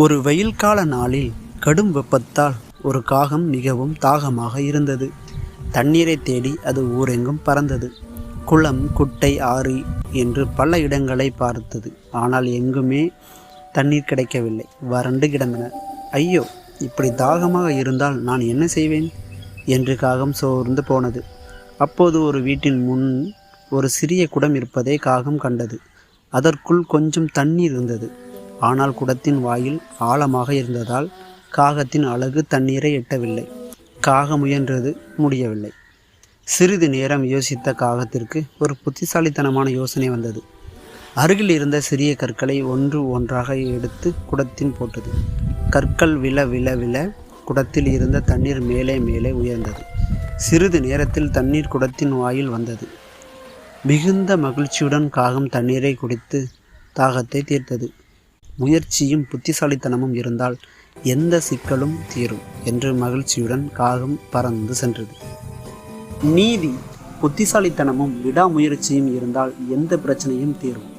ஒரு வெயில் கால நாளில் கடும் வெப்பத்தால் ஒரு காகம் மிகவும் தாகமாக இருந்தது. தண்ணீரை தேடி அது ஊரெங்கும் பறந்தது. குளம், குட்டை, ஆறு என்று பல இடங்களை பார்த்தது. ஆனால் எங்குமே தண்ணீர் கிடைக்கவில்லை. வறண்டு கிடந்தன. ஐயோ, இப்படி தாகமாக இருந்தால் நான் என்ன செய்வேன் என்று காகம் சோர்ந்து போனது. அப்போது ஒரு வீட்டின் முன் ஒரு சிறிய குடம் இருப்பதை காகம் கண்டது. அதற்குள் கொஞ்சம் தண்ணீர் இருந்தது. ஆனால் குடத்தின் வாயில் ஆழமாக இருந்ததால் காகத்தின் அழகு தண்ணீரை எட்டவில்லை. காகம் முயன்றது, முடியவில்லை. சிறிது நேரம் யோசித்த காகத்திற்கு ஒரு புத்திசாலித்தனமான யோசனை வந்தது. அருகில் இருந்த சிறிய கற்களை ஒன்று ஒன்றாக எடுத்து குடத்தின் போட்டது. கற்கள் விழ விழ விழ குடத்தில் இருந்த தண்ணீர் மேலே மேலே உயர்ந்தது. சிறிது நேரத்தில் தண்ணீர் குடத்தின் வாயில் வந்தது. மிகுந்த மகிழ்ச்சியுடன் காகம் தண்ணீரை குடித்து தாகத்தை தீர்த்தது. முயற்சியும் புத்திசாலித்தனமும் இருந்தால் எந்த சிக்கலும் தீரும் என்று மகிழ்ச்சியுடன் காகம் பறந்து சென்றது. நீதி: புத்திசாலித்தனமும் விடாமுயற்சியும் இருந்தால் எந்த பிரச்சனையும் தீரும்.